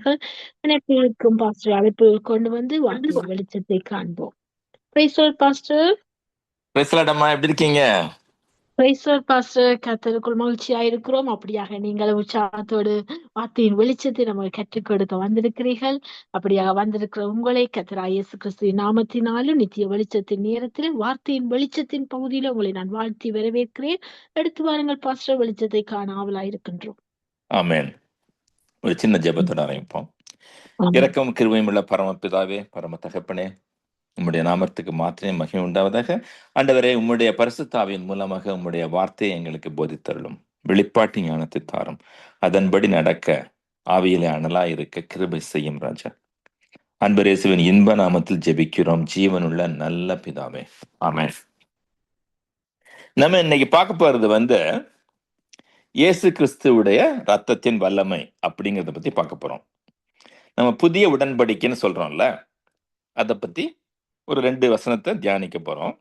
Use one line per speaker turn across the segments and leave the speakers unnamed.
இருக்கிறார்கள். இணைப்பில் இருக்கும் பாஸ்டர் அழைப்பில் கொண்டு வந்து வார்த்தையின் வெளிச்சத்தை காண்போம். Price lord pastor.
பேசலாடம்மா, எப்படி இருக்கீங்க?
Praise lord pastor. கர்த்தருக்குள் மகிழ்ச்சியா இருக்கிறோம். அப்படியாக நீங்கள் உற்சாகத்தோடு வார்த்தையின் வெளிச்சத்தை நம்ம கற்றுக் கொடுக்க வந்திருக்கிறீர்கள். அப்படியாக வந்திருக்கிற உங்களை கர்த்தராகிய இயேசு கிறிஸ்துவின் நாமத்தினாலும் நித்திய வெளிச்சத்தின் நேரத்தில் வார்த்தையின் வெளிச்சத்தின் பகுதியில் உங்களை நான் வாழ்த்தி வரவேற்கிறேன். எடுத்து வாருங்கள் பாஸ்டர், வெளிச்சத்தை காண ஆவலாயிருக்கின்றோம்.
ஆமென். ஒரு சின்ன ஜெபத்தோட ஆரம்பிப்போம்.
ஆமென்.
இரக்கம் கிருபையும் உள்ள பரமபிதாவே, பரம தகப்பனே, உம்முடைய நாமத்துக்கு மாத்திரம் மகிமை உண்டாவதாக. ஆண்டவரே, உம்முடைய பரிசுத்தாவின் மூலமாக உம்முடைய வார்த்தையை எங்களுக்கு போதித்தருளும். வெளிப்பாட்டு ஞானத்தை தாரும். அதன்படி நடக்க ஆவியிலே அனலா இருக்க கிருபை செய்யும் ராஜா. அன்பரேசுவின் இன்ப நாமத்தில் ஜெபிக்கிறோம், ஜீவனுள்ள நல்ல பிதாவே. ஆமென். நம்ம இன்னைக்கு பார்க்க போறது இயேசு கிறிஸ்துவுடைய ரத்தத்தின் வல்லமை அப்படிங்கிறத பத்தி பார்க்க போறோம். நம்ம புதிய உடன்படிக்கைன்னு சொல்றோம்ல, அதை பத்தி ஒரு 2 வசனத்தை தியானிக்க போறோம்.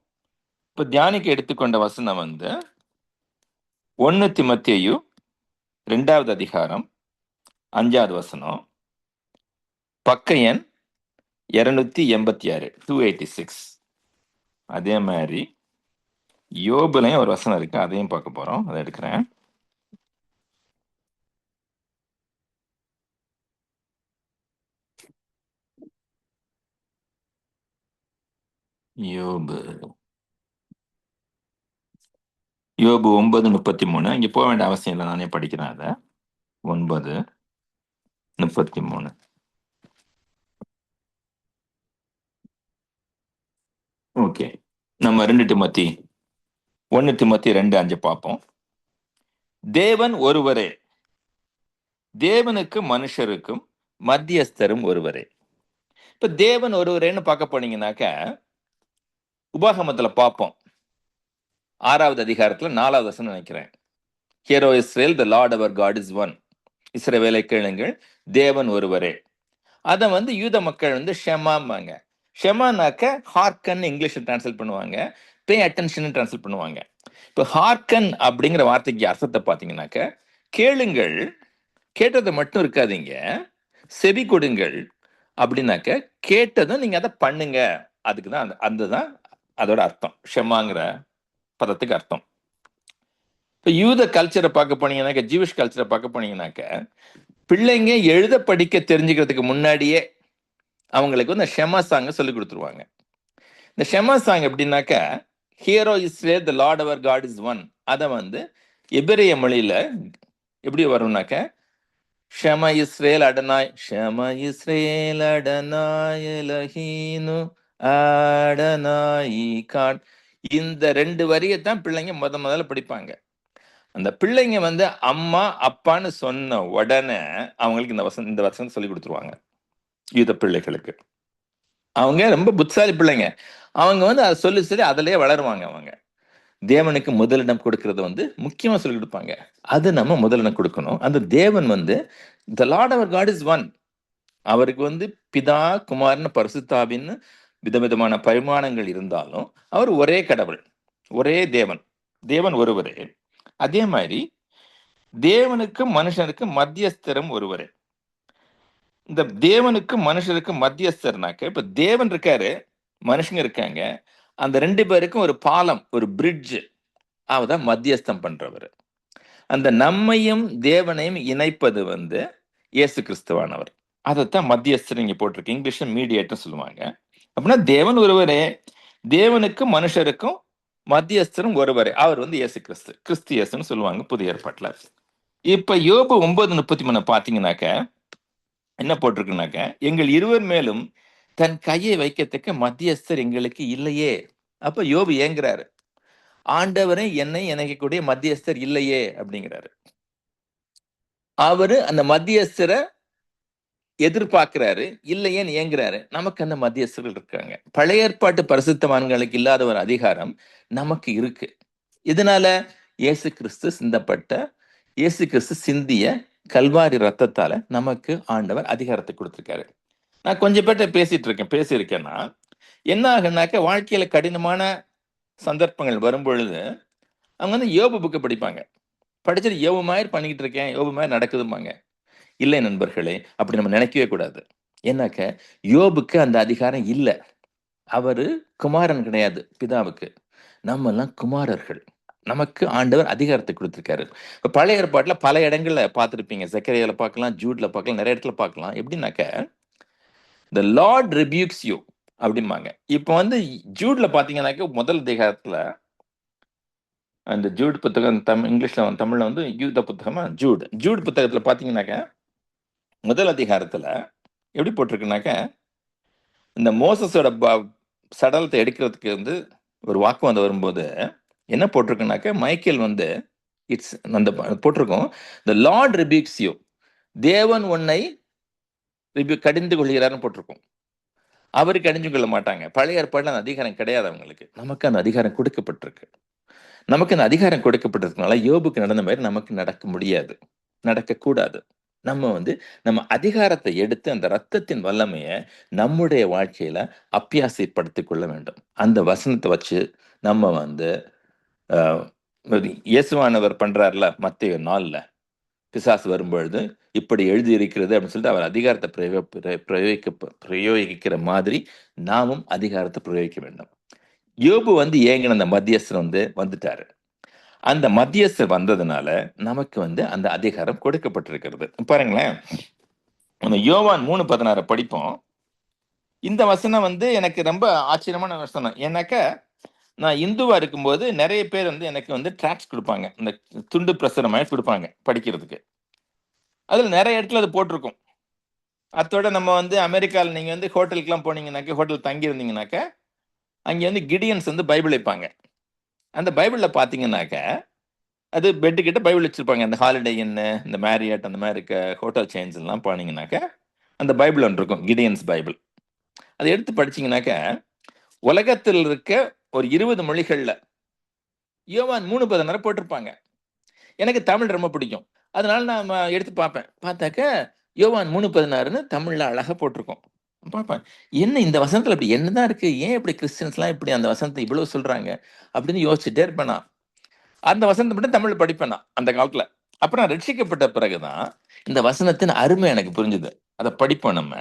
இப்ப தியானிக்க எடுத்துக்கொண்ட வசனம் 1 தீமோத்தேயு 2வது அதிகாரம் 5வது வசனம், பக்க எண் 286, 286. அதே மாதிரி யோபுலையும் ஒரு வசனம் இருக்கு, அதையும் பார்க்க போறோம். அதை எடுக்கிறேன். யோபு 9:33. இங்க போக வேண்டிய அவசியம் இல்லை, நானே படிக்கிறேன். அதை 9:33. ஓகே, நம்ம 1 தீமோத்தேயு 2:5 பார்ப்போம். தேவன் ஒருவரே, தேவனுக்கு மனுஷருக்கும் மத்தியஸ்தரும் ஒருவரே. இப்ப தேவன் ஒருவரேன்னு பார்க்க போனீங்கன்னாக்க, உபாகமத்துல பார்ப்போம். 6வது அதிகாரத்துல 4வது வசனம் நினைக்கிறேன். Hear O Israel, the Lord our God is one. இஸ்ரவேலை கேளுங்கள், தேவன் ஒருவரே. அதை யூத மக்கள் ஷெமாம்பாங்க. ஷெமானாக்க ஹார்க்கன் இங்கிலீஷ்ல டிரான்ஸ்லேட் பண்ணுவாங்க, பே அட்டென்ஷன் டிரான்ஸ்லேட் பண்ணுவாங்க. இப்போ ஹார்க்கன் அப்படிங்கிற வார்த்தைக்கு அர்த்தத்தை பார்த்தீங்கன்னாக்க, கேளுங்கள், கேட்டதை மட்டும் இருக்காதீங்க, செவி கொடுங்கள். அப்படின்னாக்க கேட்டதும் நீங்க அதை பண்ணுங்க. அதுக்கு தான் அதுதான் அதோட அர்த்தம், ஷெமாங்கிற பதத்துக்கு அர்த்தம். இப்போ யூத கல்ச்சரை பார்க்க போனீங்கன்னாக்க, ஜூவிஷ் கல்ச்சரை பார்க்க போனீங்கன்னாக்க, பிள்ளைங்க எழுத படிக்க தெரிஞ்சுக்கிறதுக்கு முன்னாடியே அவங்களுக்கு இந்த ஷெமா சாங்கை சொல்லி கொடுத்துருவாங்க. இந்த ஷெமா சாங் எப்படின்னாக்க, hear O Israel, the Lord our God is one. அதை எபிரேய மொழியில எப்படி வரும்னாக்க, Shema Israel Adonai, Shema Israel Adonai எலஹீனு அடனாய் காட். இந்த 2 வரியைத்தான் பிள்ளைங்க முதல்ல படிப்பாங்க. அந்த பிள்ளைங்க அம்மா அப்பான்னு சொன்ன உடனே அவங்களுக்கு இந்த வசனம் சொல்லி கொடுத்துருவாங்க. யூத பிள்ளைகளுக்கு அவங்க ரொம்ப புத்திசாலி பிள்ளைங்க. அவங்க அதை சொல்லி சொல்லி அதிலேயே வளருவாங்க. அவங்க தேவனுக்கு முதலிடம் கொடுக்கறது முக்கியமா சொல்லி கொடுப்பாங்க. அது நம்ம முதலிடம் கொடுக்கணும். அந்த தேவன் the Lord our God is one. அவருக்கு பிதா, குமாரன், பரிசுத்தாவின்னு விதவிதமான பரிமாணங்கள் இருந்தாலும் அவர் ஒரே கடவுள், ஒரே தேவன், தேவன் ஒருவரே. அதே மாதிரி தேவனுக்கு மனுஷனுக்கு மத்தியஸ்தரும் ஒருவரே. இந்த தேவனுக்கு மனுஷனுக்கு மத்தியஸ்தர்னாக்க, இப்ப தேவன் இருக்காரு, மனுஷங்க இருக்காங்க, அந்த 2 பேருக்கும் ஒரு பாலம், ஒரு பிரிட்ஜ், அவதான் மத்தியஸ்தம் பண்றவர். அந்த நம்மையும் தேவனையும் இணைப்பது இயேசு கிறிஸ்துவானவர். அதைத்தான் மத்தியஸ்தர் இங்க போட்டிருக்கு. இங்கிலீஷ்ல மீடியேட்டர் சொல்லுவாங்க. அப்படின்னா தேவன் ஒருவரே, தேவனுக்கும் மனுஷருக்கும் மத்தியஸ்தரும் ஒருவரே. அவர் இயேசு கிறிஸ்து, கிறிஸ்து இயேசுன்னு சொல்லுவாங்க புதிய ஏற்பாட்டுல. இப்ப யோபு 9:33 பாத்தீங்கன்னாக்க என்ன போட்டிருக்குனாக்க, எங்கள் இருவர் மேலும் தன் கையை வைக்கத்தக்க மத்தியஸ்தர் எங்களுக்கு இல்லையே. அப்ப யோபு ஏங்குறாரு, ஆண்டவரை என்னை இணைக்கக்கூடிய மத்தியஸ்தர் இல்லையே அப்படிங்கிறாரு. அவரு அந்த மத்தியஸ்தரை எதிர்பார்க்கிறாரு, இல்லையேன்னு ஏங்குறாரு. நமக்கு அந்த மத்தியஸ்தர்கள் இருக்காங்க. பழைய ஏற்பாட்டு பரிசுத்தவான்களுக்கு இல்லாத ஒரு அதிகாரம் நமக்கு இருக்கு. இதனால இயேசு கிறிஸ்து சிந்திய கல்வாரி ரத்தத்தால நமக்கு ஆண்டவர் அதிகாரத்தை கொடுத்திருக்காரு. நான் கொஞ்சம் பேர்ட்ட பேசியிருக்கேன்னா என்ன ஆகுனாக்க, வாழ்க்கையில கடினமான சந்தர்ப்பங்கள் வரும் பொழுது அவங்க யோபு புக்கை படிப்பாங்க. படிச்சுட்டு யோபு மாதிரி பண்ணிக்கிட்டு இருக்கேன், யோபு மாதிரி நடக்குதுமாங்க. இல்லை நண்பர்களே, அப்படி நம்ம நினைக்கவே கூடாது. ஏன்னாக்க யோபுக்கு அந்த அதிகாரம் இல்லை. அவரு குமாரன் கிடையாது பிதாவுக்கு. நம்ம எல்லாம் குமாரர்கள். நமக்கு ஆண்டவர் அதிகாரத்தை கொடுத்திருக்காரு. இப்ப பழைய ஏற்பாட்டுல பல இடங்கள்ல பார்த்திருப்பீங்க. ஜெக்கரியால பார்க்கலாம், ஜூட்ல பார்க்கலாம், நிறைய இடத்துல பார்க்கலாம். எப்படின்னாக்க the Lord rebukes you அப்படிம்பாங்க. இப்போ வந்து ஜூட்ல பாத்தீங்கன்னாக்க முதல் அதிகாரத்துல, அந்த ஜூட் புத்தகம் இங்கிலீஷ்ல தமிழ்ல வந்து யூத புத்தகமா ஜூட் புத்தகத்துல பாத்தீங்கன்னாக்க முதல் அதிகாரத்துல எப்படி போட்டிருக்குனாக்க, இந்த மோசஸோட சடலத்தை எடுக்கிறதுக்கு வந்து ஒரு வாக்குவாதம் வரும்போது என்ன போட்டிருக்குனாக்க, மைக்கேல் வந்து இட்ஸ் அந்த போட்டிருக்கோம், the Lord rebukes you, தேவன் உன்னை கடிந்து கொள்கிறார்னு போட்டிருக்கோம். அவருக்கு அணிஞ்சு கொள்ள மாட்டாங்க. பழைய ஏற்பாடுல அந்த அதிகாரம் கிடையாது அவங்களுக்கு. நமக்கு அந்த அதிகாரம் கொடுக்கப்பட்டிருக்கு. நமக்கு அந்த அதிகாரம் கொடுக்கப்பட்டிருக்கனால யோபுக்கு நடந்த மாதிரி நமக்கு நடக்க முடியாது, நடக்கக்கூடாது. நம்ம வந்து நம்ம அதிகாரத்தை எடுத்து அந்த ரத்தத்தின் வல்லமையை நம்முடைய வாழ்க்கையில அப்பியாசப்படுத்திக் கொள்ள வேண்டும். அந்த வசனத்தை வச்சு நம்ம வந்து இயேசுவானவர் பண்றாருல மத்தேயு 4ல, பிசாசு வரும்பொழுது இப்படி எழுதி இருக்கிறது அப்படின்னு சொல்லிட்டு அவர் அதிகாரத்தை பிரயோகிக்கிற மாதிரி நாமும் அதிகாரத்தை பிரயோகிக்க வேண்டும். யோபு வந்து ஏங்கின அந்த மத்தியஸ்தர் வந்து வந்துட்டாரு. அந்த மத்தியஸ்தர் வந்ததுனால நமக்கு வந்து அந்த அதிகாரம் கொடுக்கப்பட்டிருக்கிறது. பாருங்களேன், நம்ம யோவான் 3:16 படிப்போம். இந்த வசனம் வந்து எனக்கு ரொம்ப ஆச்சரியமான வசனம். ஏன்னாக்க நான் இந்துவா இருக்கும்போது நிறைய பேர் வந்து எனக்கு வந்து ட்ராக்ஸ் கொடுப்பாங்க, இந்த துண்டு பிரசுரமாக கொடுப்பாங்க படிக்கிறதுக்கு. அதுல நிறைய இடத்துல அது போட்டிருக்கும். அதோட நம்ம வந்து அமெரிக்காவில் நீங்க வந்து ஹோட்டலுக்குலாம் போனீங்கன்னாக்க, ஹோட்டல் தங்கி இருந்தீங்கன்னாக்க, அங்கே வந்து கிடியன்ஸ் வந்து பைபிள் வைப்பாங்க. அந்த பைபிள்ல பாத்தீங்கன்னாக்க அது பெட்டு கிட்ட பைபிள் வச்சிருப்பாங்க. அந்த ஹாலிடே இன்னு, இந்த மேரியட், அந்த மாதிரி இருக்க ஹோட்டல் செயின்ஸ் எல்லாம் போனீங்கன்னாக்க அந்த பைபிள் ஒன்று இருக்கும், கிடியன்ஸ் பைபிள். அதை எடுத்து படிச்சீங்கன்னாக்க உலகத்தில் இருக்க ஒரு 20 மொழிகள்ல யோவான் 3:16 போட்டிருப்பாங்க. எனக்கு தமிழ் ரொம்ப பிடிக்கும், அதனால நான் எடுத்து பார்ப்பேன். பார்த்தாக்க யோவான் 3:16 தமிழ்ல அழகா போட்டிருக்கோம். பார்ப்பேன், என்ன இந்த வசனத்துல இப்படி என்னதான் இருக்கு, ஏன் இப்படி கிறிஸ்டியன்ஸ்லாம் இப்படி அந்த வசனத்தை இவ்வளவு சொல்றாங்க அப்படின்னு யோசிச்சுட்டே இருப்பேன். நான் அந்த வசனத்தை மட்டும் தமிழ்ல படிப்பேன் நான் அந்த காலத்துல. அப்புறம் ரட்சிக்கப்பட்ட பிறகுதான் இந்த வசனத்தின் அருமை எனக்கு புரிஞ்சுது. அதை படிப்போம் நம்ம.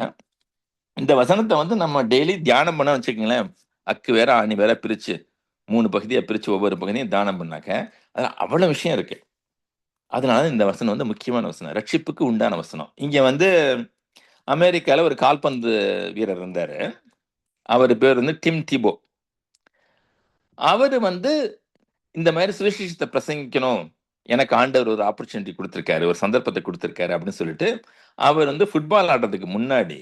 இந்த வசனத்தை வந்து நம்ம டெய்லி தியானம் பண்ண வச்சுக்கோங்களேன், அக்கு வேற ஆணி வேற பிரிச்சு 3 பகுதியா பிரிச்சு ஒவ்வொரு பகுதியும் தியானம் பண்ணாக்க அது அவ்வளவு விஷயம் இருக்கு. அதனால இந்த வசனம் வந்து முக்கியமான வசனம், ரட்சிப்புக்கு உண்டான வசனம். இங்க வந்து அமெரிக்கால ஒரு கால்பந்து வீரர் இருந்தாரு. அவர் பேர் வந்து டிம் திபோ. அவரு வந்து இந்த மாதிரி சுவிசேஷத்தை பிரசங்கிக்கணும், எனக்கு ஆண்டவர் ஒரு ஆப்பர்ச்சுனிட்டி கொடுத்திருக்காரு, ஒரு சந்தர்ப்பத்தை கொடுத்திருக்காரு அப்படின்னு சொல்லிட்டு அவர் வந்து ஃபுட்பால் ஆடுறதுக்கு முன்னாடி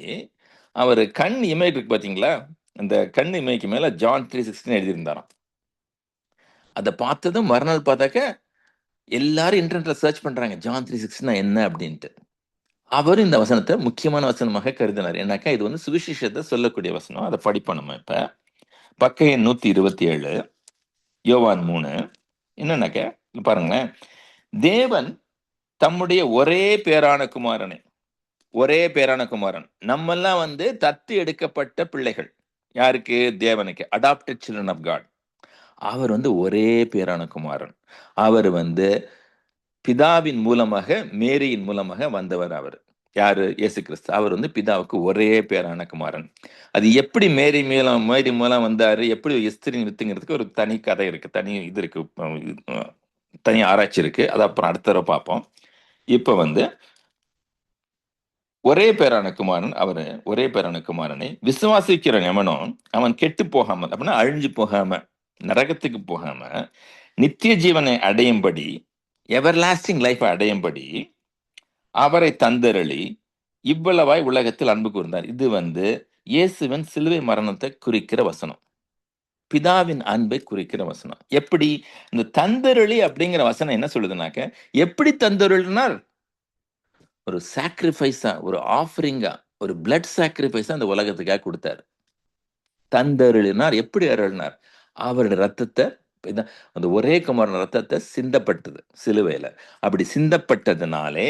அவர் கண் இமை இருக்கு பாத்தீங்களா, அந்த கண் இமைக்கு மேல ஜான் 3:16 எழுதியிருந்தாராம். அதை பார்த்ததும் மறுநாள் பார்த்தாக்க எல்லாரும் இன்டர்நெட்ல சர்ச் பண்றாங்க ஜான் 3:16 என்ன அப்படின்ட்டு. அவர் இந்த வசனத்தை முக்கியமான வசனமாக கருதினார். ஏன்னாக்கா இது வந்து சுவிசேஷத்தை சொல்லக்கூடிய வசனம். அதை படிப்போம் நம்ம. இப்ப பக்க எண் 127 யோவான் 3 என்னன்னாக்க பாருங்களேன், தேவன் தம்முடைய ஒரே பேரான குமாரன், நம்மெல்லாம் வந்து தத்து எடுக்கப்பட்ட பிள்ளைகள். யாருக்கு? தேவனுக்கு. Adopted children of God. அவர் வந்து ஒரே பேரான குமாரன். அவர் வந்து பிதாவின் மூலமாக, மேரியின் மூலமாக வந்தவர். அவர் யாரு? இயேசு கிறிஸ்து. அவர் வந்து பிதாவுக்கு ஒரே பேரான குமாரன். அது எப்படி மேரி மூலம் வந்தாரு, எப்படி எஸ்திரின் வித்துங்கிறதுக்கு ஒரு தனி கதை இருக்கு, தனி இது இருக்கு, தனி ஆராய்ச்சி இருக்கு. அது அப்புறம் அடுத்த தடவை பார்ப்போம். இப்ப வந்து ஒரே பேரான குமாரனை விசுவாசிக்கிற எவனோ அவன் கெட்டு போகாமல், அப்படின்னா அழிஞ்சு போகாம, நரகத்துக்கு போகாம, நித்திய ஜீவனை அடையும்படி, எவர்லாஸ்டிங் லைஃப் அடையும்படி அவரை தந்தரளி இவ்வளவாய் உலகத்தில் அன்பு கூர்ந்தார். இது வந்து இயேசுவின் சிலுவை மரணத்தை குறிக்கிற வசனம், பிதாவின் அன்பை குறிக்கிற வசனம். எப்படி இந்த தந்தரளி அப்படிங்கிற வசனம் என்ன சொல்லுதுனாக்க, எப்படி தந்தருளினார்? ஒரு சாக்ரிஃபைஸா, ஒரு ஆஃபரிங்கா, ஒரு பிளட் சாக்ரிஃபைஸா அந்த உலகத்துக்காக கொடுத்தாரு. தந்தருளினார். எப்படி அருளினார்? அவருடைய ரத்தத்தை, அந்த ஒரே குமாரன் ரத்தத்தை சிந்தப்பட்டது சிலுவையில. அப்படி சிந்தப்பட்டதுனாலே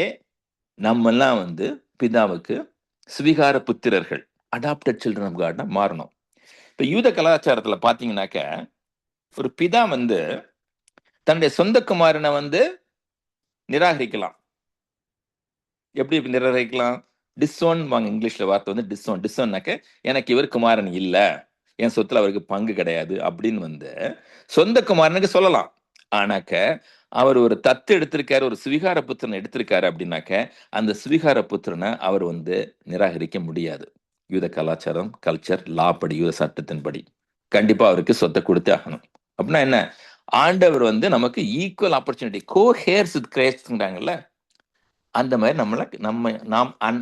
நம்ம எல்லாம் வந்து பிதாவுக்கு சுவிகார புத்திரர்கள், அடாப்டட் சில்ட்ரன் ஆஃப் காட்னா மாறணும். இப்ப யூத கலாச்சாரத்துல பாத்தீங்கன்னாக்க ஒரு பிதா வந்து தன்னுடைய சொந்த குமாரனை வந்து நிராகரிக்கலாம். எப்படி நிர்வகிக்கலாம்? டிஸ்ஓன் வாங்க, இங்கிலீஷ்ல வார்த்தை வந்து டிஸ்ஓன். டிஸ்ஓன்னாக்க எனக்கு இவர் குமாரன் இல்ல, என் சொத்துல அவருக்கு பங்கு கிடையாது அப்படின்னு வந்து சொந்த குமாரனுக்கு சொல்லலாம். ஆனாக்க அவர் ஒரு தத்து எடுத்திருக்காரு, ஒரு சுவிகார புத்திரனை எடுத்திருக்காரு அப்படின்னாக்க அந்த சுவிகார புத்திரனை அவர் வந்து நிராகரிக்க முடியாது. யூத கலாச்சாரம், கல்ச்சர், லா படி, யூத சட்டத்தின்படி கண்டிப்பா அவருக்கு சொத்தை கொடுத்தே ஆகணும். அப்படின்னா என்ன? ஆண்டவர் வந்து நமக்கு equal opportunity, co heirs with கிரைஸ்ட்ங்கிறாங்கல்ல, அந்த மாதிரி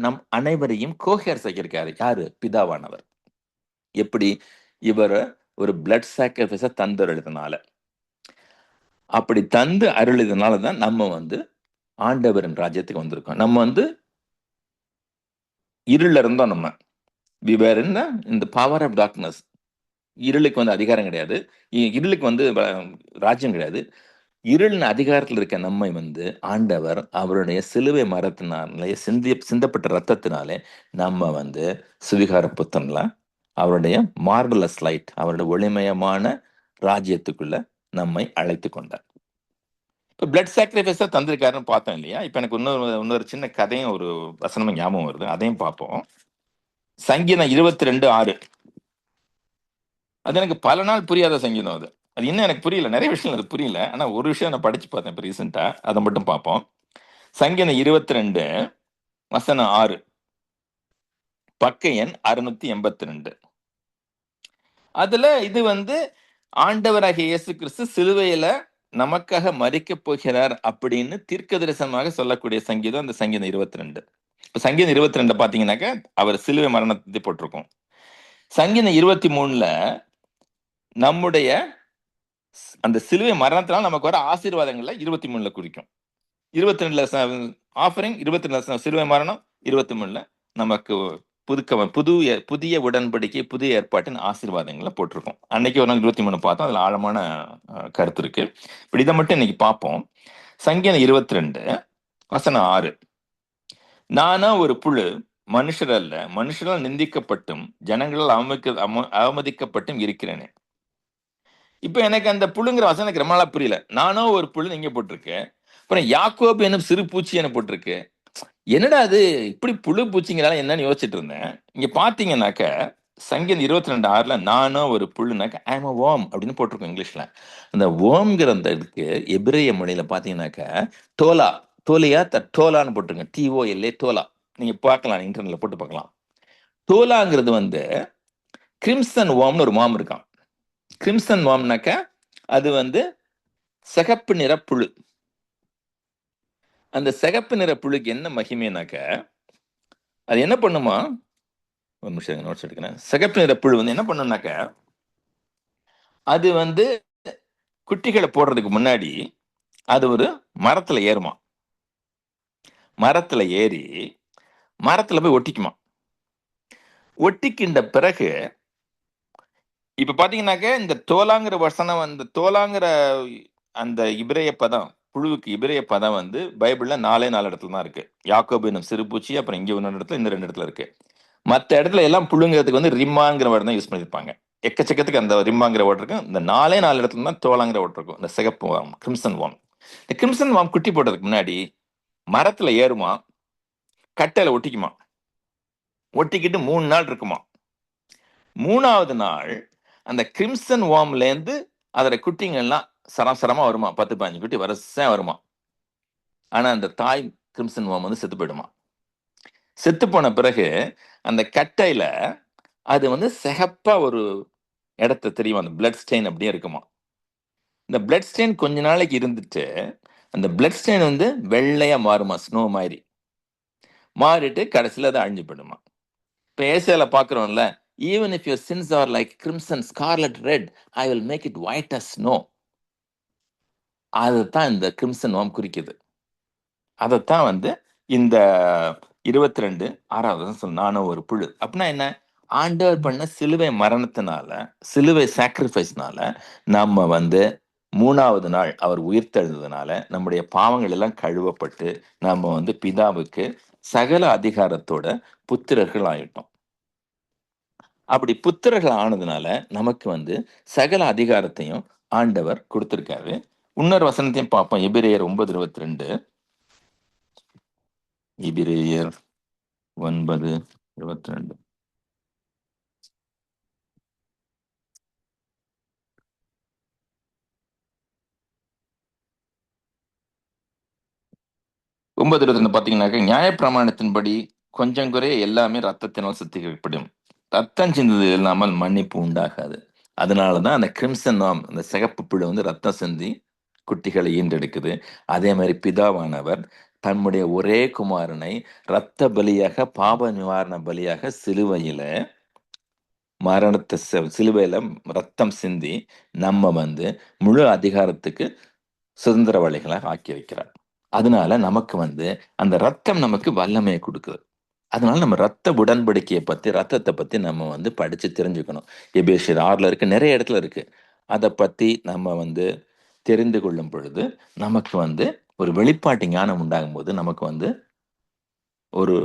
நம் அனைவரையும் கோஹேர் செய்யிருக்காரு. யாரு? பிதாவானவர். எப்படி? இவர் ஒரு பிளட் சாக்ரிஃபைஸ தந்து அருளினால, அப்படி தந்து அருளினால தான் நம்ம வந்து ஆண்டவரின் ராஜ்யத்துக்கு வந்திருக்கோம். நம்ம வந்து இருள இருந்தோம். நம்ம we were in the power of darkness. இருளுக்கு வந்து அதிகாரம் கிடையாது, இருளுக்கு வந்து ராஜ்யம் கிடையாது. இருளின் அதிகாரத்தில் இருக்க நம்மை வந்து ஆண்டவர் அவருடைய சிலுவை மரத்தினாலே சிந்தப்பட்ட ரத்தத்தினாலே நம்ம வந்து சுவிகார புத்தன்ல அவருடைய மார்வலஸ் லைட், அவருடைய ஒளிமயமான ராஜ்யத்துக்குள்ள நம்மை அழைத்து கொண்டார். இப்போ பிளட் சாக்ரிஃபைஸா தந்திருக்காருன்னு பார்த்தோம் இல்லையா? இப்போ எனக்கு இன்னொரு சின்ன கதையும் ஒரு வசனமும் ஞாபகம் வருது, அதையும் பார்ப்போம். சங்கீதம் 22:6. அது எனக்கு பல நாள் புரியாத சங்கீதம். அது இன்னும் எனக்கு புரியல, நிறைய விஷயம் அது புரியல. ஆனா ஒரு விஷயம் நான் படிச்சு பார்த்தேன் இப்போ ரீசெண்டா, அதை மட்டும் பார்ப்போம். சங்கீதம் 22:6, பக்க எண் 682. அதுல இது வந்து ஆண்டவராகிய இயேசு கிறிஸ்து சிலுவையில நமக்காக மரிக்க போகிறார் அப்படின்னு தீர்க்கதரிசனமாக சொல்லக்கூடிய சங்கீதம் அந்த சங்கீதம் 22. இப்ப சங்கீதம் 22 பாத்தீங்கன்னாக்க அவர் சிலுவை மரணத்தை போட்டிருக்கோம். சங்கீதம் 23 நம்முடைய அந்த சிலுவை மரணத்தினால நமக்கு வர ஆசீர்வாதங்கள்ல 23 குறிக்கும். 22 ஆஃபரிங், 22 சிலுவை மரணம், 23 நமக்கு புதிய உடன்படிக்கை, புதிய ஏற்பாட்டின் ஆசீர்வாதங்களை போட்டிருக்கோம். அன்னைக்கு ஒரு நாள் 23 பார்த்தோம், அதுல ஆழமான கருத்து இருக்கு. இப்படி இதை மட்டும் இன்னைக்கு பார்ப்போம். சங்கீதம் 22:6, நானா ஒரு புழு, மனுஷர் அல்ல, மனுஷரால் நிந்திக்கப்பட்டும் ஜனங்களால் அவமதிக்கப்பட்டும் இருக்கிறேனே. இப்ப எனக்கு அந்த புழுங்கிற வசனம் எனக்கு ரொம்ப நாளா புரியல. நானோ ஒரு புழு நீங்க போட்டிருக்கு, அப்புறம் யாக்கோபு என்னும் சிறு பூச்சி என்ன போட்டிருக்கு. என்னடா அது இப்படி புழு பூச்சிங்கிறால என்னன்னு யோசிச்சுட்டு இருந்தேன். இங்க பாத்தீங்கன்னாக்க சங்கீதம் 22:6 நானோ ஒரு புழுனாக்க ஐ எம் ஓம் அப்படின்னு போட்டிருக்கோம் இங்கிலீஷ்ல. அந்த ஓம்ங்கிற அந்த இதுக்கு எபிரேய மொழியில பாத்தீங்கன்னாக்க டோலா, டோலியா டோலான்னு போட்டிருங்க, TOLA, டோலா. நீங்க பார்க்கலாம், இன்டர்நெட்ல போட்டு பார்க்கலாம். டோலாங்கிறது வந்து கிரிம்சன் வாம்னு ஒரு வாம் இருக்கான். கிரிம்சன் வாம்னாக்க அது வந்து சிகப்பு நிற புழு. அந்த சிகப்பு நிற புழுக்கு என்ன மகிமைனாக்க அது என்ன பண்ணுமா, ஒரு நிமிஷம் நோட்ஸ் எடுக்கிறேன். சிகப்பு நிற புழு வந்து என்ன பண்ணுனாக்க அது வந்து குட்டிகளை போடுறதுக்கு முன்னாடி அது ஒரு மரத்துல ஏறுமா. மரத்துல ஏறி மரத்துல போய் ஒட்டிக்குமா. ஒட்டிக்கின்ற பிறகு இப்ப பாத்தீங்கன்னாக்க இந்த தோலாங்கிற வசனம், அந்த தோலாங்கிற அந்த இபிரேய பதம், புழுவுக்கு இபிரேய பதம் வந்து பைபிள்ல 4 இடத்துல தான் இருக்கு. யாக்கோபு என்னும் சிறுபூச்சி, அப்புறம் இங்க ஒன்று இடத்துல, இந்த 2 இடத்துல இருக்கு. மற்ற இடத்துல எல்லாம் புழுங்கிறதுக்கு வந்து ரிம்மாங்கிற வேர்டு தான் யூஸ் பண்ணியிருப்பாங்க. எக்கச்சக்கத்துக்கு அந்த ரிம்மாங்கிற வேர்டு இருக்கும். இந்த 4 இடத்துல தான் தோலாங்கிற வேர்டு இருக்கும். இந்த சிகப்பு வாம், கிரிம்சன் வாம். இந்த கிரிம்சன் வாம் குட்டி போடுறதுக்கு முன்னாடி மரத்துல ஏறுமா, கட்டையில ஒட்டிக்குமா. ஒட்டிக்கிட்டு 3 நாள் இருக்குமா. 3ஆவது நாள் அந்த கிரிம்சன் வாம்ல இருந்து அதோட குட்டிங்க எல்லாம் சரசரமா வருமா, 10-15 குட்டி வரிசையா வருமா. ஆனா அந்த தாய் கிரிம்சன் வாம் வந்து செத்து போயிடுமா. செத்து போன பிறகு அந்த கட்டையில அது வந்து சிகப்பா ஒரு இடத்த தெரியும், அந்த பிளட் ஸ்டெயின் அப்படியே இருக்குமா. இந்த பிளட் ஸ்டெயின் கொஞ்ச நாளைக்கு இருந்துட்டு அந்த பிளட் ஸ்டெயின் வந்து வெள்ளையா மாறுமா, ஸ்னோ மாதிரி மாறிட்டு கடைசியில் அது அழிஞ்சு போயிடுமா. இப்போ ஏசியால பாக்குறோம்ல, even if your sins are like crimson scarlet red, I will make it white as snow. அதுதான் இந்த கிரிம்சன் வாம் குறிக்குது. அதைத்தான் வந்து இந்த 22:6 நானும் ஒரு புழு அப்படின்னா என்ன, ஆண்டவர் பண்ண சிலுவை மரணத்தினால, சிலுவை சாக்ரிஃபைஸ்னால நம்ம வந்து 3ஆவது நாள் அவர் உயிர்த்தெழுந்ததுனால நம்முடைய பாவங்கள் எல்லாம் கழுவப்பட்டு நம்ம வந்து பிதாவுக்கு சகல அதிகாரத்தோட புத்திரர்கள் ஆயிட்டோம். அப்படி புத்திரர்கள் ஆனதுனால நமக்கு வந்து சகல அதிகாரத்தையும் ஆண்டவர் கொடுத்திருக்காரு. இன்னொரு வசனத்தையும் பார்ப்போம், எபிரேயர் 9:22. எபிரேயர் 9:22. பாத்தீங்கன்னாக்க, நியாயப்பிரமாணத்தின்படி கொஞ்சம் குறைய எல்லாமே ரத்தத்தினால் சுத்திகரிக்கப்படும். ரத்தம் சிந்தது இல்லாமல் மன்னிப்பு உண்டாகாது. அதனாலதான் அந்த கிரிம்சன் நாம், அந்த சிகப்பு புழு வந்து ரத்தம் சிந்தி குட்டிகளை ஈன்றெடுக்குது. அதே மாதிரி பிதாவானவர் தன்னுடைய ஒரே குமாரனை இரத்த பலியாக, பாப நிவாரண பலியாக சிலுவையில மரணத்தை சிலுவையில ரத்தம் சிந்தி நம்ம வந்து முழு அதிகாரத்துக்கு சுதந்திரவாளிகளாக ஆக்கி வைக்கிறார். அதனால நமக்கு வந்து அந்த ரத்தம் நமக்கு வல்லமையை கொடுக்குது. அதனால நம்ம ரத்த உடன்படிக்கையை பத்தி, ரத்தத்தை பத்தி நம்ம வந்து படிச்சு தெரிஞ்சுக்கணும். எபேசியர் 6 இருக்கு, நிறைய இடத்துல இருக்கு. அதை பத்தி நம்ம வந்து தெரிந்து கொள்ளும் பொழுது நமக்கு வந்து ஒரு வெளிப்பாட்டு ஞானம் உண்டாகும் போது நமக்கு வந்து ஒரு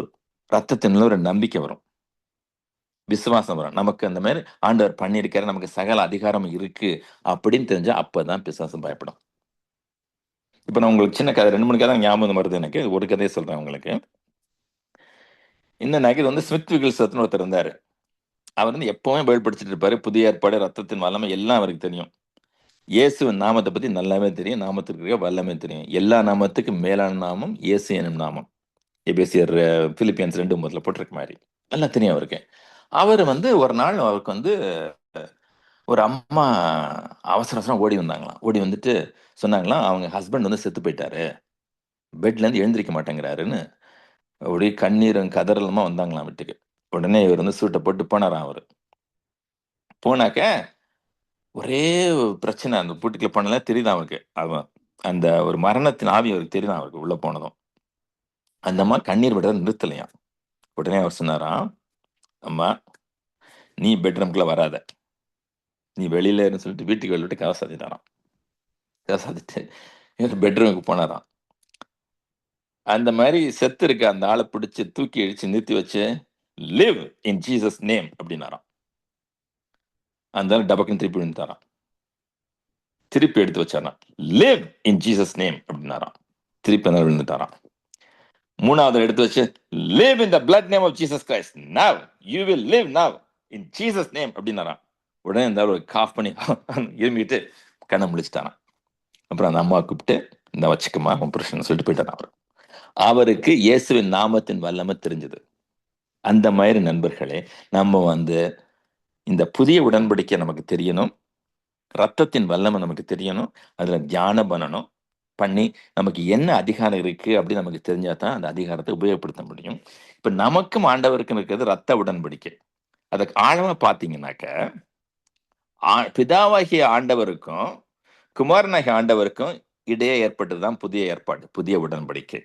ரத்தத்தின் ஒரு நம்பிக்கை வரும், விசுவாசம் வரும். நமக்கு அந்த மாதிரி ஆண்டவர் பண்ணியிருக்காரு, நமக்கு சகல அதிகாரம் இருக்கு அப்படின்னு தெரிஞ்சா அப்பதான் பிசாசம் பயப்படும். இப்ப நான் உங்களுக்கு சின்ன கதை, 2-3 கதை ஞாபகம் வருது. எனக்கு ஒரு கதையை சொல்றேன் உங்களுக்கு. இந்த இது வந்து ஸ்மித் விகில்சத்னு ஒருத்தர் இருந்தாரு. அவர் வந்து எப்பவுமே பைபிள் படிச்சுட்டு இருப்பாரு. புதிய ஏற்பாடு, ரத்தத்தின் வல்லமை எல்லாம் அவருக்கு தெரியும். இயேசுவின் நாமத்தை பத்தி நல்லாவே தெரியும். நாமத்திற்கு வல்லமை தெரியும். எல்லா நாமத்துக்கும் மேலான நாமம் இயேசு எனும் நாமம். எபேசியர் பிலிப்பியன்ஸ் 2:3 போட்டிருக்க மாதிரி நல்லா தெரியும் அவருக்கு. அவர் வந்து ஒரு நாள் அவருக்கு வந்து ஒரு அம்மா அவசர அவசரம் ஓடி வந்தாங்களாம். ஓடி வந்துட்டு சொன்னாங்களாம், அவங்க ஹஸ்பண்ட் வந்து செத்து போயிட்டாரு, பெட்ல இருந்து எழுந்திருக்க மாட்டேங்கிறாருன்னு. அப்படியே கண்ணீரும் கதறலுமா வந்தாங்களாம் வீட்டுக்கு. உடனே இவர் வந்து சூட்டை போட்டு போனாராம். அவரு போனாக்க ஒரே பிரச்சனை. அந்த பூட்டுக்குள்ள போனால தெரியுதான் அவருக்கு. அவன் அந்த ஒரு மரணத்தின் ஆவி அவருக்கு தெரியுதான் அவருக்கு உள்ள போனதும். அந்த அம்மா கண்ணீர் விட நிறுத்தலையாம். உடனே அவர் சொன்னாராம், அம்மா நீ பெட்ரூம்குள்ள வராத, நீ வெளியில இருந்து சொல்லிட்டு வீட்டுக்கு வெளியிட்டு கதை சாத்திட்டாராம். கதை சாத்திட்டு இவர் பெட்ரூமுக்கு போனாராம். அந்த மாதிரி செத்து இருக்க அந்த ஆளை பிடிச்சி தூக்கி அடிச்சு நிறுத்தி வச்சு லிவ் இன் ஜீசஸ் நேம் அப்படின்னாராம். அந்த டபக்குன்னு திருப்பி விழுந்தாராம். திருப்பி எடுத்து வச்சாராம், லிவ் இன் ஜீசஸ் நேம் அப்படின்னாராம். திருப்பி அந்த விழுந்துட்டாராம். மூணாவது எடுத்து வச்சு live in the blood name of Jesus Christ now, you will live now in Jesus name அப்படின்னாராம். உடனே இந்த ஒரு காஃப் பண்ணி இருமிட்டு கண்ணை முடிச்சுட்டாராம். அப்புறம் அந்த அம்மா கூப்பிட்டு இந்த வச்சுக்கமா அவன் புருஷன் சொல்லிட்டு போயிட்டாரான். அவர் அவருக்கு இயேசுவின் நாமத்தின் வல்லமை தெரிஞ்சது. அந்த மாதிரி நண்பர்களே, நம்ம வந்து இந்த புதிய உடன்படிக்கை நமக்கு தெரியணும், ரத்தத்தின் வல்லமை நமக்கு தெரியணும், அதுல தியானம் பண்ணி நமக்கு என்ன அதிகாரம் இருக்கு அப்படின்னு நமக்கு தெரிஞ்சா தான் அந்த அதிகாரத்தை உபயோகப்படுத்த முடியும். இப்ப நமக்கும் ஆண்டவருக்கும் இருக்கிறது ரத்த உடன்படிக்கை. அதுக்கு ஆழமா பாத்தீங்கன்னாக்க, பிதாவாகிய ஆண்டவருக்கும் குமாரனாகிய ஆண்டவருக்கும் இடையே ஏற்பட்டதுதான் புதிய ஏற்பாடு, புதிய உடன்படிக்கை.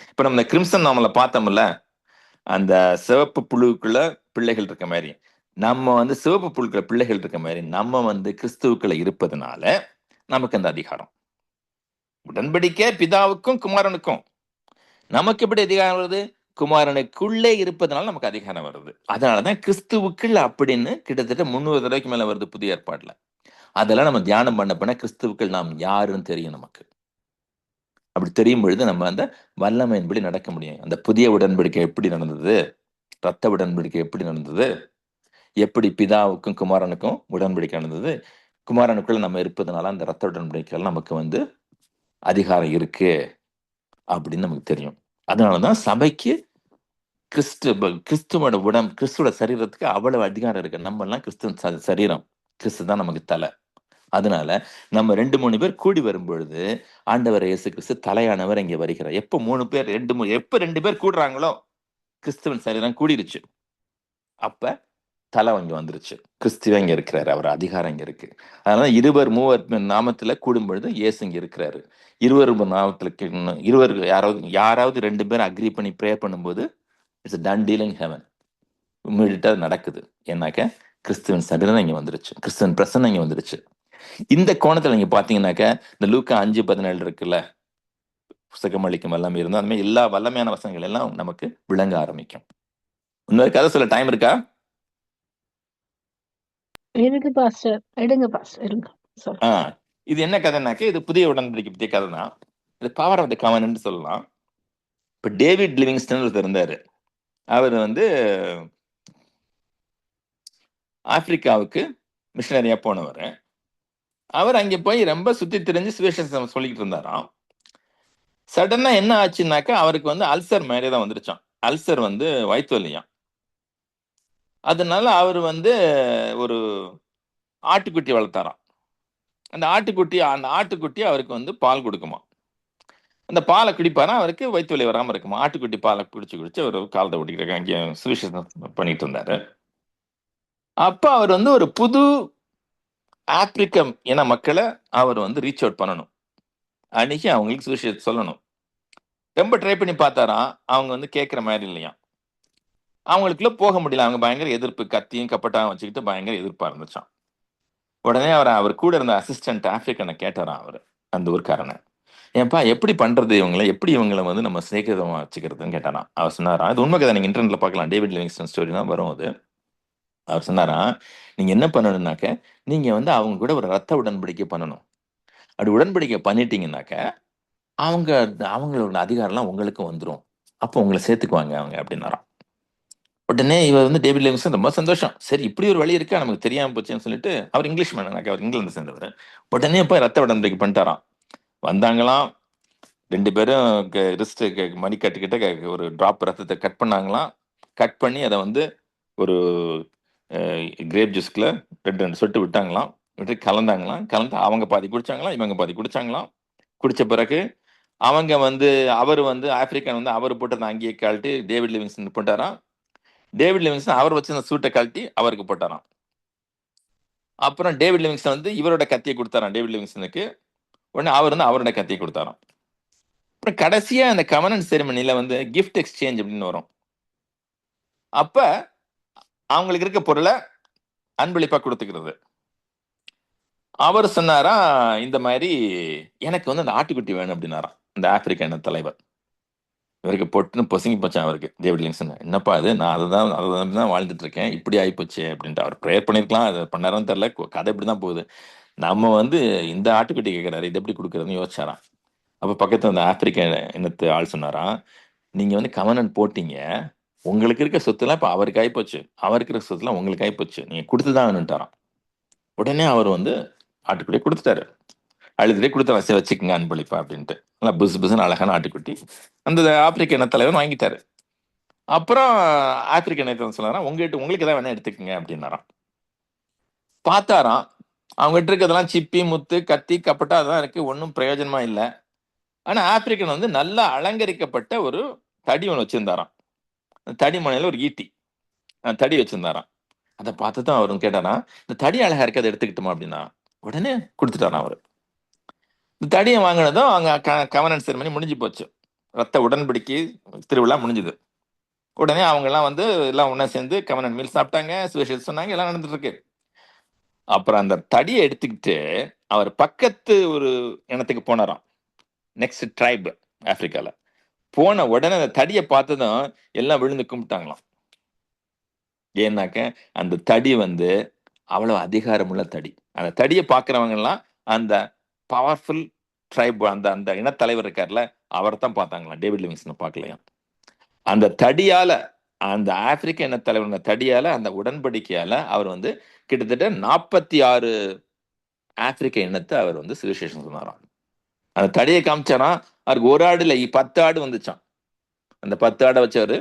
இப்ப நம்ம கிரிம்சன் நாமல பார்த்தோம்ல, அந்த சிவப்பு புழுக்குள்ள பிள்ளைகள் இருக்க மாதிரி, நம்ம வந்து சிவப்பு புழுக்கள பிள்ளைகள் இருக்க மாதிரி நம்ம வந்து கிறிஸ்துவுக்குள்ள இருப்பதனால நமக்கு அந்த அதிகாரம். உடன்படிக்கை பிதாவுக்கும் குமாரனுக்கும். நமக்கு எப்படி அதிகாரம் வருது? குமாரனுக்குள்ளே இருப்பதனால நமக்கு அதிகாரம் வருது. அதனாலதான் கிறிஸ்துவுக்குள் அப்படின்னு கிட்டத்தட்ட 300 தடவைக்கு மேல வருது புதிய ஏற்பாடுல. அதெல்லாம் நம்ம தியானம் பண்ண கிறிஸ்துவுக்குள் நாம் யாருன்னு தெரியும் நமக்கு. அப்படி தெரியும் பொழுது நம்ம அந்த வல்லமையின்படி நடக்க முடியும். அந்த புதிய உடன்படிக்கை எப்படி நடந்தது, ரத்த உடன்படிக்கை எப்படி நடந்தது, எப்படி பிதாவுக்கும் குமாரனுக்கும் உடன்படிக்கை நடந்தது, குமாரனுக்குள்ள நம்ம இருப்பதனால அந்த ரத்த உடன்படிக்கைகள் நமக்கு வந்து அதிகாரம் இருக்கு அப்படின்னு நமக்கு தெரியும். அதனாலதான் சபைக்கு கிறிஸ்துவோட கிறிஸ்துவோட சரீரத்துக்கு அவ்வளவு அதிகாரம் இருக்கு. நம்ம எல்லாம் கிறிஸ்து சரீரம், கிறிஸ்து தான் நமக்கு தலை. அதனால நம்ம 2-3 பேர் கூடி வரும் பொழுது ஆண்டவர் இயேசு கிறிஸ்து தலையானவர் இங்க வருகிறார். எப்ப 3 பேர் 2 பேர் கூடுறாங்களோ கிறிஸ்துவின் சரீரம் கூடிருச்சு. அப்ப தலை இங்க வந்துருச்சு. கிறிஸ்துவ இங்க இருக்கிறாரு, அவர் அதிகாரம் இங்க இருக்கு. அதனால 2-3 நாமத்துல கூடும் பொழுது இயேசு இங்க இருக்கிறாரு. 20 நாமத்துல யாராவது 2 பேர் அக்ரி பண்ணி ப்ரேயர் பண்ணும்போது it's done deal in heaven. இம்மீடியட்டா நடக்குது. ஏன்னாக்க கிறிஸ்துவின் சரீரம் இங்க வந்துருச்சு, கிறிஸ்துவின் பிரசன்னம் இங்க வந்துருச்சு. இந்த கோணத்துல நீங்க பாத்தீங்கன்னாக்க இந்த லூக்கா 5:17 இருக்குல்ல, புஸ்தகம் அளிக்கும் வல்லமை இருந்தா அந்த மாதிரி எல்லா வல்லமையான வசனங்கள் எல்லாம் நமக்கு விளங்க ஆரம்பிக்கும். இன்னொரு கதை சொல்ல டைம் இருக்கா?
இருக்கு பாஸ்டர், எடுங்க பாஸ்டர், எடுங்க.
இது என்ன கதைனாக்க, இது புதிய உடன்படிக்கை பற்றிய கதை தான். இது பவர் ஆஃப் த கவர்னன்ட் சொல்லலாம். இப்போ டேவிட் லிவிங்ஸ்டன் ஒருத்தர் இருந்தார். அவர் வந்து ஆப்பிரிக்காவுக்கு மிஷனரியா போனவர். அவர் அங்கே போய் ரொம்ப சுற்றி திரிஞ்சு சுவிசேஷம் சொல்லிக்கிட்டு இருந்தாராம். சடனா என்ன ஆச்சுன்னாக்கா அவருக்கு வந்து அல்சர் மாதிரி தான் வந்துருச்சான். அல்சர் வந்து வயிற்று வலியாம். அதனால அவர் வந்து ஒரு ஆட்டுக்குட்டி வளர்த்தாராம். அந்த ஆட்டுக்குட்டி அவருக்கு வந்து பால் கொடுக்குமா. அந்த பாலை குடிப்பாரா, அவருக்கு வயிற்று வலி வராமல் இருக்குமா. ஆட்டுக்குட்டி பாலை குடிச்சு அவர் காலத்தை ஓட்டிக்கிட்டு அங்கே சுவிசேஷம் பண்ணிட்டு இருந்தாரு. அப்ப அவர் வந்து ஒரு புது ஆப்பிரிக்க இன மக்களை அவர் வந்து ரீச் அவுட் பண்ணணும். அன்னைக்கு அவங்களுக்கு சுவிசேஷத்தை சொல்லணும். ரொம்ப ட்ரை பண்ணி பார்த்தாராம். அவங்க வந்து கேட்குற மாதிரி இல்லையா. அவங்களுக்குள்ள போக முடியல. அவங்க பயங்கர எதிர்ப்பு, கத்தியும் கப்பட்டாவும் வச்சுக்கிட்டு பயங்கர எதிர்ப்பா இருந்துச்சான். உடனே அவர் கூட இருந்த அசிஸ்டன்ட் ஆப்பிரிக்கனை கேட்டாராம். அவர் அந்த ஊர்க்காரனை, ஏன்பா எப்படி பண்றது இவங்களை வந்து நம்ம சேக்கிரமா வச்சுக்கிறதுன்னு கேட்டாராம். அவர் சொன்னாராம், அது உண்மை கதை, நீங்க இன்டர்நெட்ல பார்க்கலாம், டேவிட் லிவிங்ஸ்டன் ஸ்டோரி தான் வரும் அது. அவர் சொன்னாராம், நீங்க என்ன பண்ணணும்னாக்க, நீங்க வந்து அவங்க கூட ஒரு ரத்த உடன்படிக்கை பண்ணணும். அப்படி உடன்படிக்கை பண்ணிட்டீங்கன்னாக்க அவங்களோட அதிகாரம்லாம் உங்களுக்கும் வந்துடும். அப்போ உங்களை சேர்த்துக்குவாங்க அவங்க அப்படின்னாராம். உடனே இவர் வந்து டேவிட் லிவிங்ஸ்டன் ரொம்ப சந்தோஷம். சரி, இப்படி ஒரு வழி இருக்கா, நமக்கு தெரியாம போச்சுன்னு சொல்லிட்டு, அவர் இங்கிலீஷ் மேனாக்க, அவர் இங்கிலாந்து சேர்ந்தவர். உடனே போய் ரத்த உடன்படிக்கை பண்ணிட்டாராம். வந்தாங்களாம், 2 பேரும் ரிஸ்ட் மணி கட்டுக்கிட்ட ஒரு டிராப் ரத்தத்தை கட் பண்ணாங்களாம். கட் பண்ணி அதை வந்து ஒரு கிரேப் ஜூஸ்க்குள்ள 2 சொட்டு விட்டாங்களாம். விட்டு கலந்தாங்களாம். கலந்து அவங்க பாதி குடிச்சாங்களாம், இவங்க பாதி குடிச்சாங்களாம். குடிச்ச பிறகு அவங்க வந்து அவர் வந்து ஆப்பிரிக்கன் வந்து அவர் போட்டதை அங்கேயே கழட்டி டேவிட் லிவிங்ஸ்டன் போட்டாராம். டேவிட் லிவிங்ஸ்டன் அவர் வச்சிருந்த சூட்டை கழட்டி அவருக்கு போட்டாராம். அப்புறம் டேவிட் லிவிங்ஸ்டன் வந்து இவரோட கத்தியை கொடுத்தாராம் டேவிட் லிவிங்ஸ்டனுக்கு. உடனே அவர் வந்து அவரோட கத்தியை கொடுத்தாராம். அப்புறம் கடைசியா அந்த கவர்னன்ஸ் செரிமனில வந்து கிஃப்ட் எக்ஸ்சேஞ்ச் அப்படின்னு வரும். அப்ப அவங்களுக்கு இருக்க பொருளை அன்பளிப்பா கொடுத்துக்கிறது. அவர் சொன்னாரா, இந்த மாதிரி எனக்கு வந்து அந்த ஆட்டுக்குட்டி வேணும் அப்படின்னாராம் இந்த ஆப்பிரிக்க இன தலைவர். இவருக்கு பொட்டுன்னு பொசுங்கி போச்சான் அவருக்கு. டேவிட் லிவிங்ஸ்டன், என்னப்பா அது, நான் அதை தான் வாழ்ந்துட்டு இருக்கேன், இப்படி ஆயிப்போச்சு அப்படின்ட்டு. அவர் ப்ரேயர் பண்ணிருக்கலாம், அதை பண்ணாரான்னு தெரியல, கதை இப்படிதான் போகுது. நம்ம வந்து இந்த ஆட்டுக்குட்டி கேட்கிறாரு, இது எப்படி கொடுக்குறதுன்னு யோசிச்சாராம். அப்ப பக்கத்துல அந்த ஆப்பிரிக்க இனத்து ஆள் சொன்னாராம், நீங்க வந்து கவர்னன் போட்டீங்க, உங்களுக்கு இருக்க சொத்துலாம் இப்ப அவருக்கு ஆயிப்போச்சு, அவருக்கு இருக்க சொத்துலாம் உங்களுக்கு ஆயிப்போச்சு, நீங்க கொடுத்துதான் வேணும்ட்டாராம். உடனே அவர் வந்து ஆட்டுக்குட்டியை கொடுத்துட்டாரு. அழுதுட்டே கொடுத்த வசதி வச்சுக்கோங்க அன்பளிப்பா அப்படின்ட்டு. நல்லா புசு புசுன்னு அழகான ஆட்டுக்குட்டி அந்த ஆப்பிரிக்க இன தலைவன் வாங்கிட்டாரு. அப்புறம் ஆப்பிரிக்க இனத்தவன் சொன்னாராம், உங்களுக்கு ஏதாவது வேணா எடுத்துக்கங்க அப்படின்னாராம். பார்த்தாராம், அவங்ககிட்ட இருக்கிறதெல்லாம் சிப்பி முத்து கத்தி கப்பட்டா அதெல்லாம் இருக்கு, ஒன்றும் பிரயோஜனமா இல்லை. ஆனா ஆப்பிரிக்கன் வந்து நல்லா அலங்கரிக்கப்பட்ட ஒரு தடி ஒன்று வச்சிருந்தாராம். தடி முனையில ஒரு ஈட்டி தடி வச்சிருந்தாராம். அதை பார்த்து தான் அவரும் கேட்டாராம், இந்த தடி அழகா இருக்கு, அதை எடுத்துக்கிட்டோமா அப்படின்னா. உடனே கொடுத்துட்டாராம் அவரு. இந்த தடியை வாங்கினதும் அங்க கவர்னன்ஸ் செரிமனி முடிஞ்சு போச்சு. ரத்த உடன்படிக்கை திருவிழா முடிஞ்சுது. உடனே அவங்க எல்லாம் வந்து எல்லாம் ஒண்ணா சேர்ந்து கவர்னன் மீல் சாப்பிட்டாங்க, சுவிசேஷம் சொன்னாங்க, எல்லாம் நடந்துட்டு இருக்கு. அப்புறம் அந்த தடியை எடுத்துக்கிட்டு அவர் பக்கத்து ஒரு இனத்துக்கு போனாராம். நெக்ஸ்ட் ட்ரைப் ஆப்பிரிக்கால போன உடனே அந்த தடியை பார்த்ததும் எல்லாம் விழுந்து கும்பிட்டாங்களாம். ஏன்னாக்க அந்த தடி வந்து அவ்வளவு அதிகாரமுள்ள தடி. அந்த தடியை பார்க்கிறவங்க எல்லாம் அந்த பவர்ஃபுல் ட்ரைப் அந்த அந்த இனத்தலைவர் இருக்கார்ல, அவரை தான் பார்த்தாங்களாம், டேவிட் லிவிங்ஸ்டன் பார்க்கலையா. அந்த தடியால, அந்த ஆப்பிரிக்க இனத்தலைவர் தடியால, அந்த உடன்படிக்கையால அவர் வந்து கிட்டத்தட்ட 46 ஆப்பிரிக்க இனத்தை அவர் வந்து சுவிசேஷம் சொன்னாராம். அந்த தடியை காமிச்சாராம். அவருக்கு ஒரு ஆடு இல்லை, 10 ஆடு வந்துச்சான். அந்த 10 ஆடை வச்சு அவரு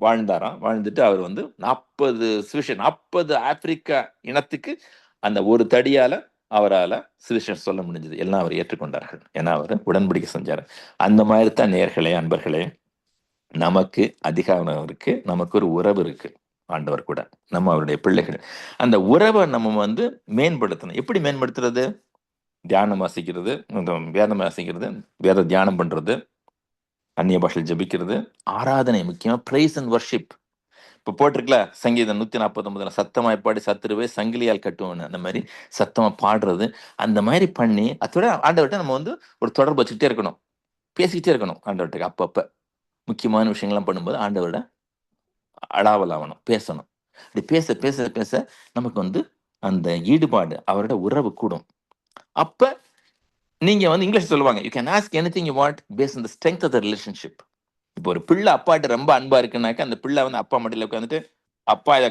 வாழ்ந்தாராம். வாழ்ந்துட்டு அவர் வந்து 40 ஆப்பிரிக்க இனத்துக்கு அந்த ஒரு தடியால அவரால் சுவிசேஷம் சொல்ல முடிஞ்சது. எல்லாம் அவர் ஏற்றுக்கொண்டார்கள். ஏன்னா அவர் உடன்படிக்கை செஞ்சார். அந்த மாதிரி தான் நேயர்களே, அன்பர்களே, நமக்கு அதிகாரம் இருக்கு, நமக்கு ஒரு உறவு இருக்கு ஆண்டவர் கூட, நம்ம அவருடைய பிள்ளைகள். அந்த உறவை நம்ம வந்து மேம்படுத்தணும். எப்படி மேம்படுத்துறது? தியானம் வாசிக்கிறது, வேதம் வாசிக்கிறது, வேத தியானம் பண்றது, அந்நிய பாஷையில் ஜபிக்கிறது, ஆராதனை, முக்கியமா பிரைஸ் அண்ட் வர்ஷிப். இப்போ போட்டிருக்கல சங்கீதம் 149 சத்தமாய் பாடி சத்துருவே சங்கிலியால் கட்டுவோன்னு, அந்த மாதிரி சத்தமா பாடுறது, அந்த மாதிரி பண்ணி அதோட ஆண்டவர்கிட்ட நம்ம வந்து ஒரு தொடர்பு வச்சுக்கிட்டே இருக்கணும், பேசிக்கிட்டே இருக்கணும் ஆண்டவர்கிட்ட. அப்பப்ப முக்கியமான விஷயங்கள்லாம் பண்ணும்போது ஆண்டவரோட அடாவல் ஆகணும், பேசணும். அப்படி பேச பேச பேச நமக்கு வந்து அந்த ஈடுபாடு, அவரோட உறவு கூடும். அப்ப நீங்க வந்து இங்கிலீஷ் சொல்லுவாங்க, you can ask anything you want based on the strength of the relationship. இப்போ ஒரு பிள்ளை அப்பாட்ட ரொம்ப அன்பா இருக்குன்னாக்க அந்த பிள்ளை வந்து அப்பா மடியில உட்காந்துட்டு அப்பா இதை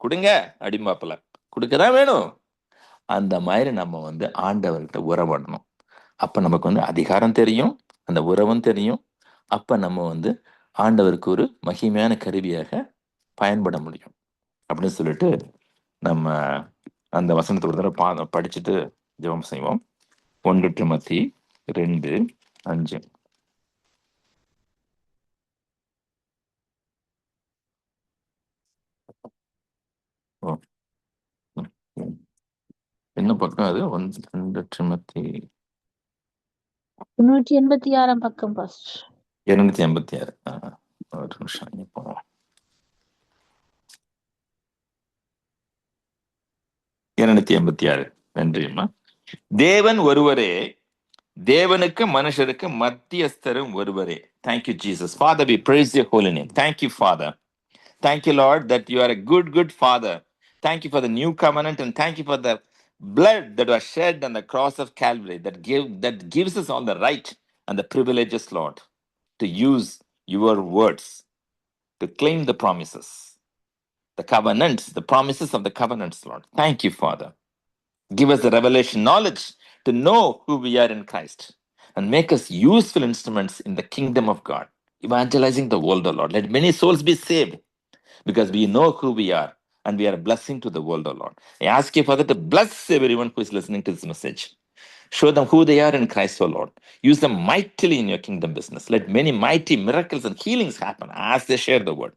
கொடுங்க அப்படிம்பாப்பல, கொடுக்கதான் வேணும். அந்த மாதிரி நம்ம வந்து ஆண்டவர்கிட்ட உறவாடணும். அப்ப நமக்கு வந்து அதிகாரம் தெரியும், அந்த உறவும் தெரியும். அப்ப நம்ம வந்து ஆண்டவருக்கு ஒரு மகிமையான கருவியாக பயன்பட முடியும் அப்படின்னு சொல்லிட்டு நம்ம அந்த வசனத்தை ஒரு தடவை படிச்சுட்டு ஜெபம் செய்வோம். 1 திமோத்தி 2:5. ஓ, என்ன பக்கம் அது? 2 திமோத்தி
386 பக்கம் பாஸ்டர்.
286. ஒரு நிமிஷம் இப்போ 286. நன்றிம்மா. தேவன் ஒருவரே, தேவனுக்கு மனுஷருக்கு மத்தியஸ்தரும் ஒருவரே. Thank you, Jesus. Father, we praise your holy name. Thank you, Father. Thank you, Lord, that you are a good Father. Thank you for the new covenant, and thank you for the blood that was shed on the cross of Calvary that gives us all the right and the privileges, Lord, to use your words, to claim the promises, the covenants, the promises of the covenants, Lord. Thank you, Father. Give us the revelation knowledge to know who we are in Christ and make us useful instruments in the kingdom of God, evangelizing the world, O Lord. Let many souls be saved because we know who we are and we are a blessing to the world, O Lord. I ask you, Father, to bless everyone who is listening to this message. Show them who they are in Christ, O Lord. Use them mightily in your kingdom business. Let many mighty miracles and healings happen as they share the word.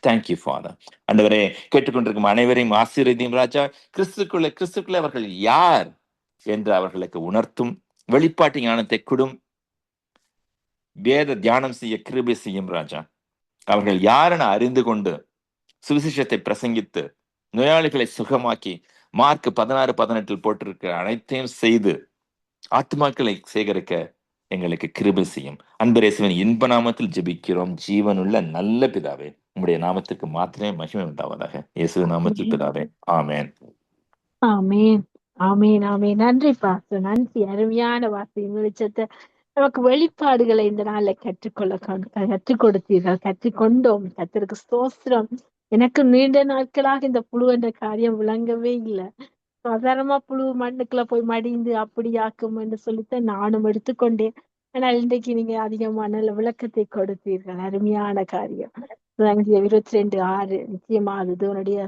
Thank you father. ஆண்டவரே, கேட்டுக்கொண்டிருக்கும் அனைவரையும் ஆசீர்வதியும் ராஜா. கிறிஸ்துக்குள்ளே அவர்கள் யார் என்று அவர்களுக்கு உணர்த்தும், வெளிப்பாட்டு ஞானத்தை கொடும், வேத தியானம் செய்ய கிருபை செய்யும் ராஜா. அவர்கள் யாரென அறிந்து கொண்டு சுவிசேஷத்தை பிரசங்கித்து நோயாளிகளை சுகமாக்கி மார்க் 16-18 போட்டிருக்கிற அனைத்தையும் செய்து ஆத்மாக்களை சேகரிக்க எங்களுக்கு கிருபை செய்யும். அன்பரேசுவின் இன்ப நாமத்தில் ஜெபிக்கிறோம் ஜீவனுள்ள நல்ல பிதாவே. உங்களுடைய நாமத்துக்கு மாத்திரமே மகிமை உண்டாவதாக. இயேசு நாமத்தில் பிதாவே, ஆமேன்.
ஆமேன், ஆமேன், ஆமேன். நன்றி பாஸ்டர், நன்றி. அருமையான வார்த்தையின் வெளிச்சத்தை நமக்கு வெளிப்பாடுகளை இந்த நாள்ல கற்றுக் கொடுத்தீர்கள், கற்றுக்கொண்டோம். கர்த்தருக்கு ஸ்தோத்திரம். எனக்கு நீண்ட நாட்களாக இந்த புழு என்ற காரியம் விளங்கவே இல்லை. சாதாரணமா புழு மண்ணுக்குள்ள போய் மடிந்து அப்படியாக்கும் என்று சொல்லித்தான் நானும் எடுத்துக்கொண்டேன். ஆனால் இன்றைக்கு நீங்க அதிகமான விளக்கத்தை கொடுத்தீர்கள். அருமையான காரியம். 22:6 நிச்சயமா அது தேவனுடைய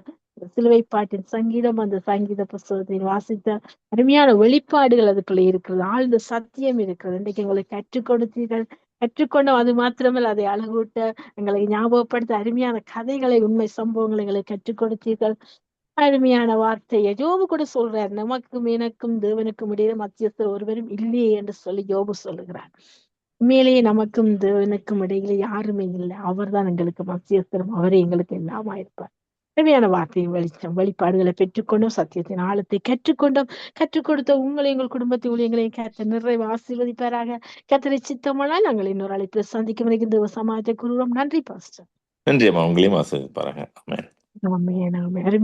சிலுவை பாட்டின் சங்கீதம். அந்த சங்கீத புஸ்தகத்தை வாசித்த அருமையான வெளிப்பாடுகள் அதுக்குள்ள இருக்கிறது, ஆழ்ந்த சத்தியம் இருக்கிறது. இன்றைக்கு எங்களை கற்றுக் கொடுத்தீர்கள், கற்றுக்கொண்டோம். அது மாத்திரமல்ல, அதை அழகூட்ட எங்களை ஞாபகப்படுத்த அருமையான கதைகளை, உண்மை சம்பவங்களை எங்களை கற்றுக் கொடுத்தீர்கள். அருமையான வார்த்தையை யோபு கூட சொல்றார், நமக்கும் எனக்கும் தேவனுக்கும் இடையே மத்தியஸ்தர் ஒருவரும் இல்லையே என்று சொல்லி யோபு சொல்லுகிறார். உண்மையிலேயே நமக்கும் தேவனுக்கும் இடையில யாருமே இல்லை, அவர்தான் எங்களுக்கு மத்தியஸ்தரும், அவரே எங்களுக்கு எல்லாமா இருப்பார். அருமையான வார்த்தையின் வெளிச்சம், வெளிப்பாடுகளை பெற்றுக்கொண்டோம், சத்தியத்தின் ஆழத்தை கற்றுக்கொண்டோம். கற்றுக் கொடுத்த உங்களை, எங்கள் குடும்பத்தை ஊழியங்களையும் கர்த்தர் நிறைவு ஆசீர்வதிப்பாராக. கர்த்தரை சித்தமானால் நாங்கள் இன்னொரு அழைப்பில் சந்திக்கும் வரைக்கும் தேவ சமாஜத்தை கூறுவோம். நன்றி பாஸ்டர்.
நன்றி அம்மா, உங்களையும் ஆசீர்வதிப்பாராக. ஆமென்.
ஆமென், ஆமென். அருமையா